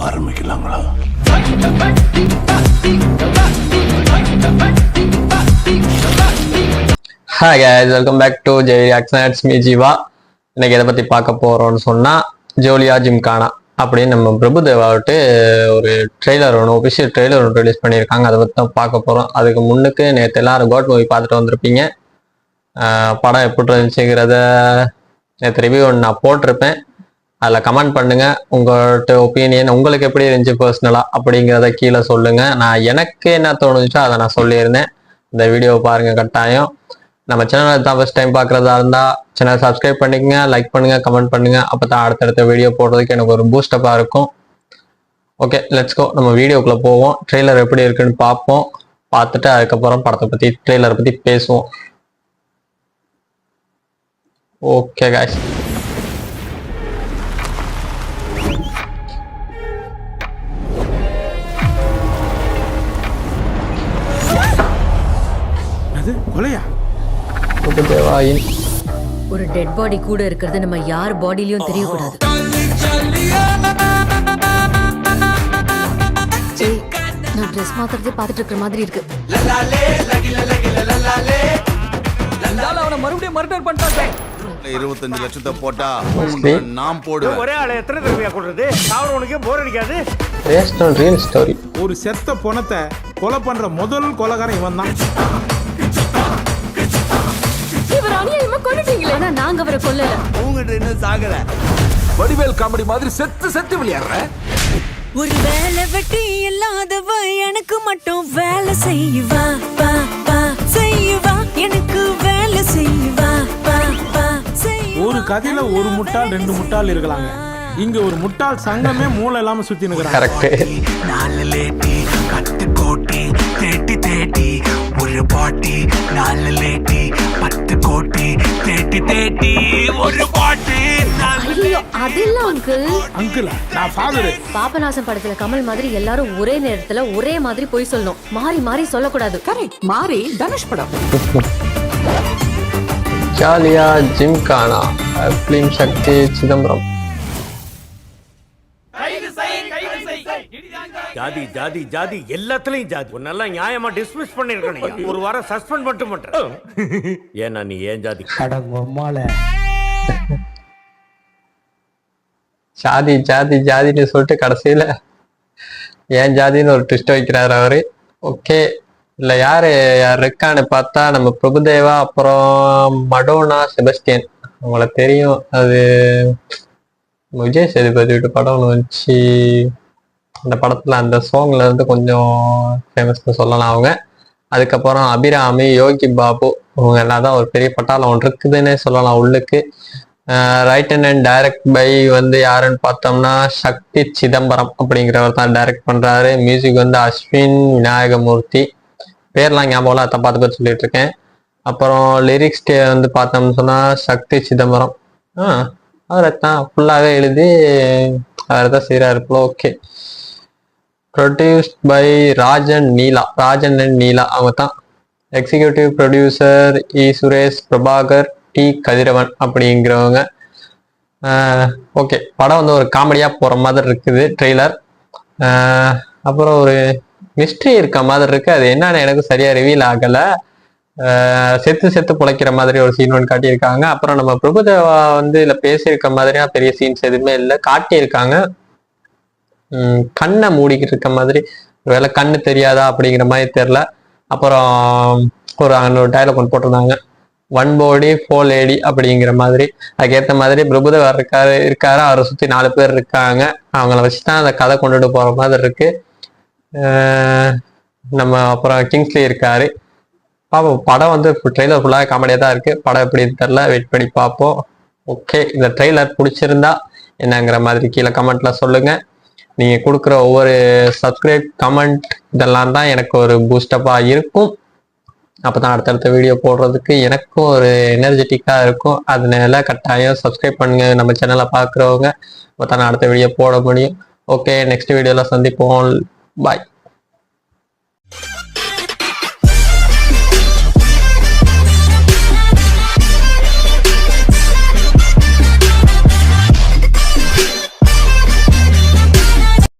ஆரம்பிக்கலாங்களா? Hi guys, welcome back to Jay Reaction. It's me Jeeva. இன்னைக்கு எதை பத்தி பார்க்க போறோம்னு சொன்னா ஜோலியா ஜிம்கானா அப்படின்னு நம்ம பிரபுதேவாவிட்டு ஒரு ட்ரெய்லர் ஒன்று ஒபிஷியல் ட்ரெய்லர் ஒன்று ரிலீஸ் பண்ணியிருக்காங்க. அதை பற்றி தான் பார்க்க போறோம். அதுக்கு முன்னுக்கு நேற்று எல்லாரும் கோட் மூவி பார்த்துட்டு வந்திருப்பீங்க. படம் எப்படி இருந்துச்சுங்கிறத நேற்று ரிவ்யூ ஒன்று நான் போட்டிருப்பேன். அதில் கமெண்ட் பண்ணுங்க, உங்கள்கிட்ட ஒப்பீனியன் உங்களுக்கு எப்படி இருந்துச்சு பர்சனலா அப்படிங்கிறத கீழே சொல்லுங்க. நான் எனக்கு என்ன தோணுச்சோ அதை நான் சொல்லியிருந்தேன். இந்த வீடியோவை பாருங்க கட்டாயம். நம்ம சேனலை தான் ஃபர்ஸ்ட் டைம் பார்க்குறதா இருந்தால் சேனல் சப்ஸ்கிரைப் பண்ணிக்கங்க, லைக் பண்ணுங்க, கமெண்ட் பண்ணுங்க. அப்போ தான் அடுத்தடுத்த வீடியோ போடுறதுக்கு எனக்கு ஒரு பூஸ்டப்பாக இருக்கும். Okay, let's go. நம்ம வீடியோக்குள்ளே போவோம். ட்ரெய்லர் எப்படி இருக்குன்னு பார்ப்போம். பார்த்துட்டு அதுக்கப்புறம் படத்தை பற்றி ட்ரெய்லரை பற்றி பேசுவோம். ஓகே காய்ஸ், கொலையா? பிரபுதேவாயின் ஒரு டெட் பாடி கூட இருக்கிறது நம்ம யார் பாடியிலயும் தெரியக்கூடாது. நான் ட்ரெஸ் மாத்துறதே பார்த்துட்டு இருக்கிற மாதிரி இருக்கு. அவனை மறுபடியும் மர்டர் பண்ணிட்டாங்க. 25 லட்சத்தை போட்டா நான் போடுவேன். ஒரே ஆளை எத்தனை தடவையா கொடுறது? சாவரவனுக்கே போர் அடிக்காது. Based on real story. ஒரு செத்த பொணத்தை கொலை பண்ற முதல் கொலைகாரன் இவன் தான். ஆனா நாங்க அவரை கொல்லல. உங்ககிட்ட இன்னும் சாகல. வடிவேல் காமெடி மாதிரி செத்து செத்து விளையாடுற. ஒரு வேலை வெட்டி இல்லாதவ எனக்கு மட்டும் வேலை செய்வா, பா பா செய்வா, எனக்கு வேலை செய்வா, பா பா செய்வா. ஒரு கதையில ஒரு முட்டாள் ரெண்டு முட்டாள் இருக்கலாங்க. இங்க ஒரு முட்டாள் சங்கமே மூளை இல்லாம சுத்தி நிக்கிறாங்க. கரெக்ட். நாலு லேட்டி கட்டு கோட்டி தேட்டி தேட்டி ஒரு பாட்டி, நாலு லேட்டி 10 கோட்டி தேட்டி தேட்டி ஒரு பாட்டி. ஐயோ அதெல்லாம் அங்கிள், நான் ஃபாதர். பாபநாசம் படத்துல கமல் மாதிரி எல்லாரும் ஒரே நேரத்துல ஒரே மாதிரி போய் சொல்லணும். மாறி மாறி சொல்லக்கூடாது. கரெக்ட். மாறி தனுஷ் படம். ஜாலியா ஜிம்கானா ஃபிலிம் சக்தி சிதம்பரம். ஜாதி ஜாதி ஜாதி எல்லாத்துலயும் ஜாதி. உன்னெல்லாம் நியாயமா டிஸ்மிஸ் பண்ணிருக்கணும். ஒரு வாரம் சஸ்பெண்ட் மட்டும் பண்றேன். ஏன்னா நீ ஏன் ஜாதி? ஜாதி ஜாதி ஜாதின்னு சொல்லிட்டு கடைசியில ஏன் ஜாதின்னு ஒரு ட்விஸ்ட் வைக்கிறாரு அவரு. ஓகே, இல்ல யாரு யார் இருக்கான்னு பார்த்தா நம்ம பிரபுதேவா, அப்புறம் மடோனா செபஸ்டியன். அவங்கள தெரியும். அது விஜய் சேதுபதி வீட்டு படம் ஒன்று வந்துச்சு. அந்த படத்துல அந்த சாங்ல இருந்து கொஞ்சம் ஃபேமஸ்னு சொல்லலாம் அவங்க. அதுக்கப்புறம் அபிராமி, யோகி பாபு, அவங்க எல்லாம் தான் ஒரு பெரிய பட்டாளம் ஒன்று இருக்குதுன்னே சொல்லலாம் உள்ளுக்கு. ரைட்டன் அண்ட் டைரக்ட் பை வந்து யாருன்னு பார்த்தோம்னா சக்தி சிதம்பரம் அப்படிங்கிறவர் தான் டைரக்ட் பண்றாரு. மியூசிக் வந்து அஸ்வின் விநாயகமூர்த்தி. பேர்லாம் ஞாபகம் அதை பார்த்து பார்த்து சொல்லிட்டு இருக்கேன். அப்புறம் லிரிக்ஸ் வந்து பார்த்தோம்னு சொன்னா சக்தி சிதம்பரம் அவரை தான் ஃபுல்லாகவே எழுதி அவரை தான் செய்கிறாரு போல. Okay, produced by Rajan and Neela அவங்க தான். Executive producer E Suresh, Prabhakar, D Kathiravan அப்படிங்கிறவங்க. ஓகே, படம் வந்து ஒரு காமெடியா போற மாதிரி இருக்குது ட்ரெய்லர். அப்புறம் ஒரு மிஸ்ட்ரி இருக்க மாதிரி இருக்கு. அது என்னன்னு எனக்கு சரியா ரிவீல் ஆகல. செத்து செத்து பிழைக்கிற மாதிரி ஒரு சீன் ஒன்று காட்டியிருக்காங்க. அப்புறம் நம்ம பிரபுதேவா வந்து இதுல பேசியிருக்க மாதிரியா பெரிய சீன்ஸ் எதுவுமே இல்லை. காட்டியிருக்காங்க கண்ணை மூடிக்கிட்டு இருக்க மாதிரி. ஒருவேளை கண்ணு தெரியாதா அப்படிங்கிற மாதிரி தெரியல. அப்புறம் ஒரு டைலாக் ஒன்று போட்டிருந்தாங்க, 1 body 4 lady அப்படிங்கிற மாதிரி. அதுக்கேற்ற மாதிரி பிரபுதேவா இருக்காரு. அவரை சுற்றி 4 பேர் இருக்காங்க. அவங்கள வச்சுதான் அந்த கதை கொண்டுட்டு போற மாதிரி இருக்கு. நம்ம அப்புறம் கிங்ஸ்லி இருக்காரு. பார்ப்போம். படம் வந்து ட்ரெய்லர் ஃபுல்லாக காமெடியாக தான் இருக்கு. படம் எப்படி தெரியல, வெயிட் பண்ணி பார்ப்போம். ஓகே, இந்த ட்ரெய்லர் பிடிச்சிருந்தா என்னங்கிற மாதிரி கீழே கமெண்ட்ல சொல்லுங்க. நீங்க கொடுக்குற ஒவ்வொரு சப்ஸ்கிரைப், கமெண்ட் இதெல்லாம் தான் எனக்கு ஒரு பூஸ்டப்பாக இருக்கும். அப்போதான் அடுத்தடுத்த வீடியோ போடுறதுக்கு எனக்கும் ஒரு எனர்ஜெட்டிக்காக இருக்கும். அதனால கட்டாயம் சப்ஸ்கிரைப் பண்ணுங்க நம்ம சேனலை பார்க்குறவங்க. அப்போ தான் அடுத்த வீடியோ போட முடியும். ஓகே, நெக்ஸ்ட் வீடியோவில் சந்திப்போம். பாய்.